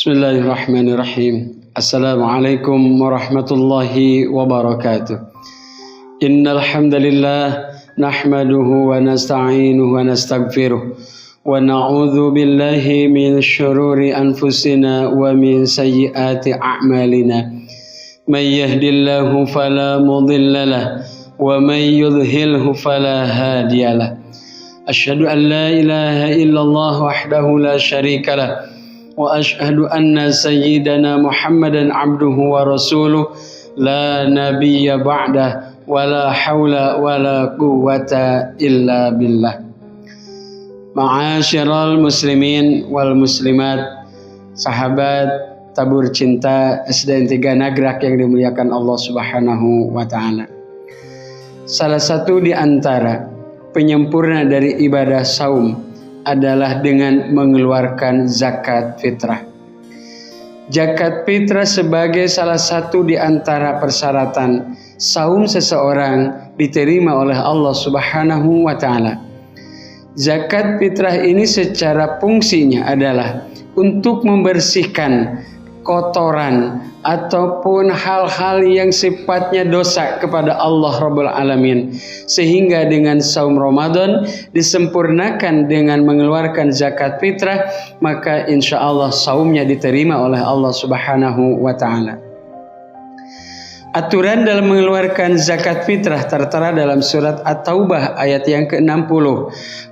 Bismillahirrahmanirrahim. Assalamualaikum warahmatullahi wabarakatuh. Innal hamdalillah nahmaduhu wa nasta'inuhu wa nastaghfiruh wa na'udzu billahi min syururi anfusina wa min sayyiati a'malina. May yahdihillahu fala mudhillalah wa may yudhlilhu fala hadiyalah. Asyhadu an la ilaha illallah wahdahu la syarikalah wa ashhadu anna sayyidana Muhammadan abduhu wa rasuluh la nabiyya ba'dah wa la hawla wa la quwwata illa billah. Ma'asyiral muslimin wal muslimat, sahabat tabur cinta SDN 3 Nagrak yang dimuliakan Allah Subhanahu wa taala. Salah satu di antara penyempurna dari ibadah saum adalah dengan mengeluarkan zakat fitrah. Zakat fitrah sebagai salah satu di antara persyaratan saum seseorang diterima oleh Allah Subhanahu wa taala. Zakat fitrah ini secara fungsinya adalah untuk membersihkan kotoran ataupun hal-hal yang sifatnya dosa kepada Allah Rabbul Alamin, sehingga dengan saum Ramadan disempurnakan dengan mengeluarkan zakat fitrah, maka insya Allah saumnya diterima oleh Allah Subhanahu wa ta'ala. Aturan dalam mengeluarkan zakat fitrah tertera dalam surat At-Taubah ayat yang ke-60.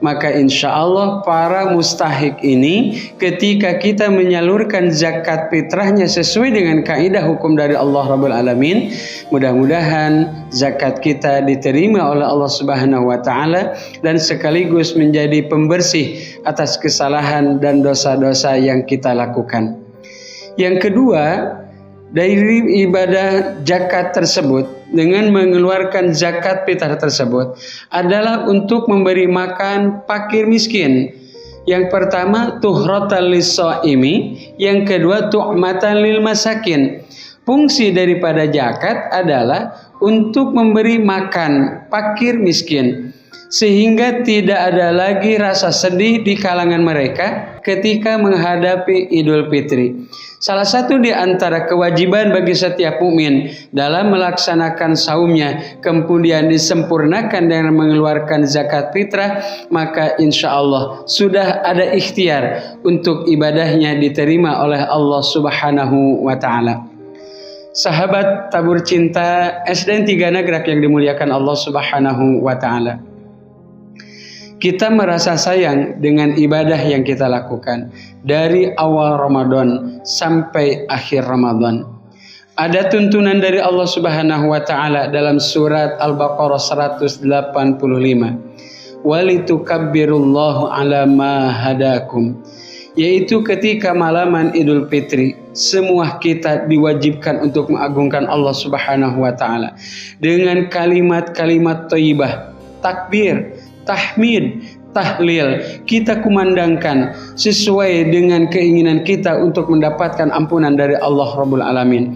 Maka insya Allah para mustahik ini ketika kita menyalurkan zakat fitrahnya sesuai dengan kaidah hukum dari Allah Rabbul Alamin, mudah-mudahan zakat kita diterima oleh Allah Subhanahu wa taala dan sekaligus menjadi pembersih atas kesalahan dan dosa-dosa yang kita lakukan. Yang kedua, dari ibadah zakat tersebut dengan mengeluarkan zakat fitrah tersebut adalah untuk memberi makan fakir miskin. Yang pertama tuhratan lis-shaimi, yang kedua tu'matan lil masakin. Fungsi daripada zakat adalah untuk memberi makan fakir miskin, sehingga tidak ada lagi rasa sedih di kalangan mereka ketika menghadapi Idul Fitri. Salah satu di antara kewajiban bagi setiap mukmin dalam melaksanakan saumnya kemudian disempurnakan dengan mengeluarkan zakat fitrah, maka insya Allah sudah ada ikhtiar untuk ibadahnya diterima oleh Allah Subhanahu wa ta'ala. Sahabat tabur cinta SDN 3 Nagrak yang dimuliakan Allah Subhanahu wa ta'ala, kita merasa sayang dengan ibadah yang kita lakukan dari awal Ramadan sampai akhir Ramadan. Ada tuntunan dari Allah Subhanahu wa taala dalam surat Al-Baqarah 185. Walitukabbirullahu ala ma hadakum. Yaitu ketika malaman Idul Fitri, semua kita diwajibkan untuk mengagungkan Allah Subhanahu wa taala dengan kalimat-kalimat thayyibah, takbir, tahmid, tahlil, kita kumandangkan sesuai dengan keinginan kita untuk mendapatkan ampunan dari Allah Rabbul Alamin.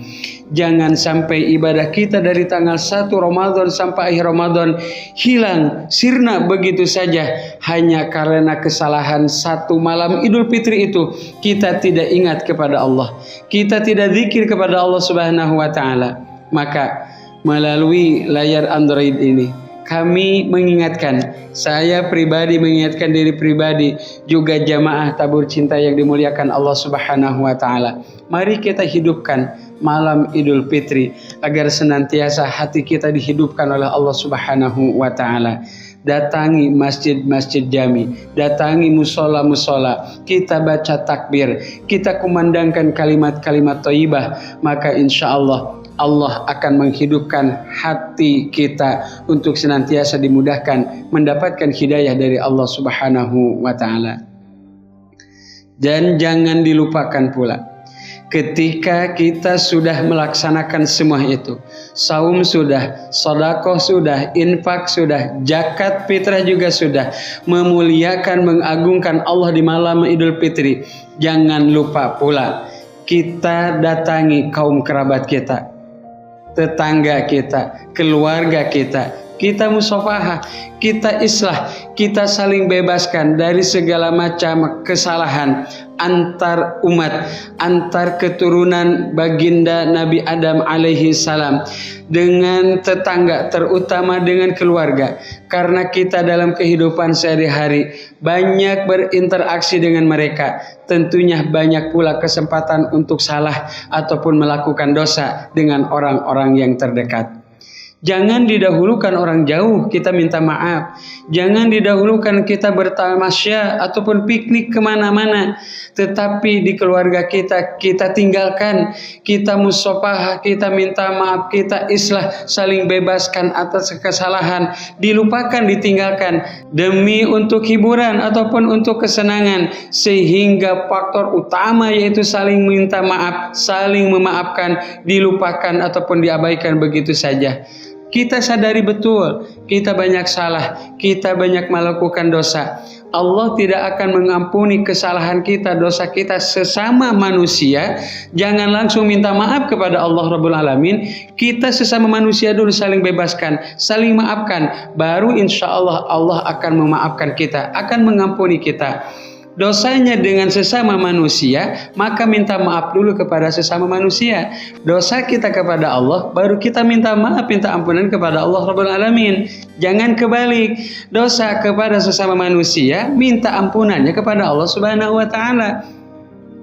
Jangan sampai ibadah kita dari tanggal 1 Ramadan sampai akhir Ramadan hilang, sirna begitu saja hanya karena kesalahan satu malam Idul Fitri itu. Kita tidak ingat kepada Allah, kita tidak zikir kepada Allah Subhanahu wa taala. Maka melalui layar Android ini kami mengingatkan, saya pribadi mengingatkan diri pribadi, juga jamaah tabur cinta yang dimuliakan Allah Subhanahu wa taala. Mari kita hidupkan malam Idul Fitri agar senantiasa hati kita dihidupkan oleh Allah Subhanahu wa taala. Datangi masjid-masjid jami, datangi musola-musola, kita baca takbir, kita kumandangkan kalimat-kalimat thayyibah, maka insya Allah Allah akan menghidupkan hati kita untuk senantiasa dimudahkan mendapatkan hidayah dari Allah Subhanahu wa taala. Dan jangan dilupakan pula, ketika kita sudah melaksanakan semua itu, saum sudah, sedekah sudah, infak sudah, zakat fitrah juga sudah, memuliakan mengagungkan Allah di malam Idul Fitri, jangan lupa pula kita datangi kaum kerabat kita, tetangga kita, keluarga kita, kita musafahah, kita islah, kita saling bebaskan dari segala macam kesalahan, antar umat, antar keturunan baginda Nabi Adam alaihi salam dengan tetangga, terutama dengan keluarga. Karena kita dalam kehidupan sehari-hari banyak berinteraksi dengan mereka, tentunya banyak pula kesempatan untuk salah ataupun melakukan dosa dengan orang-orang yang terdekat. Jangan didahulukan orang jauh kita minta maaf. Jangan didahulukan kita bertamasya ataupun piknik kemana-mana. Tetapi di keluarga kita, kita tinggalkan, kita musafahah, kita minta maaf, kita islah, saling bebaskan atas kesalahan, dilupakan, ditinggalkan demi untuk hiburan ataupun untuk kesenangan, sehingga faktor utama yaitu saling minta maaf, saling memaafkan dilupakan ataupun diabaikan begitu saja. Kita sadari betul, kita banyak salah, kita banyak melakukan dosa. Allah tidak akan mengampuni kesalahan kita, dosa kita sesama manusia. Jangan langsung minta maaf kepada Allah Rabbul Alamin. Kita sesama manusia dulu saling bebaskan, saling maafkan. Baru insya Allah Allah akan memaafkan kita, akan mengampuni kita dosanya dengan sesama manusia, maka minta maaf dulu kepada sesama manusia. Dosa kita kepada Allah, baru kita minta maaf, minta ampunan kepada Allah Rabbul Alamin. Jangan kebalik, dosa kepada sesama manusia, minta ampunannya kepada Allah Subhanahu wa Ta'ala.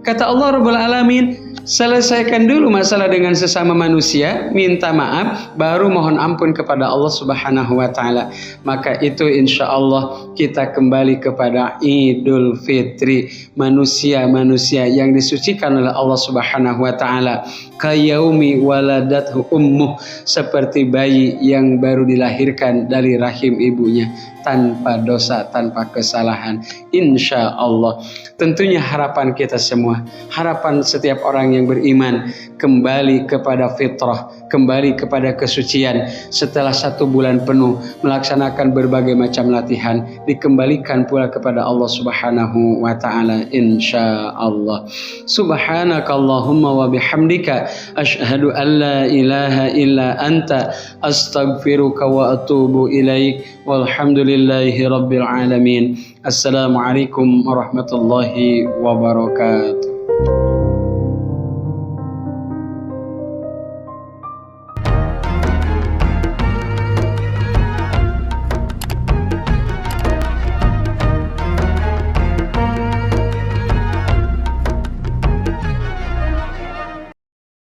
Kata Allah Rabbul Alamin, selesaikan dulu masalah dengan sesama manusia, minta maaf, baru mohon ampun kepada Allah Subhanahu wa Ta'ala. Maka itu insya Allah kita kembali kepada Idul Fitri, manusia-manusia yang disucikan oleh Allah Subhanahu wa Ta'ala. Kayaumi waladathu ummuh, seperti bayi yang baru dilahirkan dari rahim ibunya, tanpa dosa, tanpa kesalahan. Insya Allah. Tentunya harapan kita semua, harapan setiap orang yang beriman, kembali kepada fitrah, kembali kepada kesucian. Setelah 1 bulan penuh melaksanakan berbagai macam latihan, dikembalikan pula kepada Allah Subhanahu wa Ta'ala insya Allah. Subhanakallahumma wa bihamdika asyhadu an la ilaha illa anta astaghfiruka wa atubu ilaik. Walhamdulillahi rabbil alamin. Assalamualaikum warahmatullahi wabarakatuh.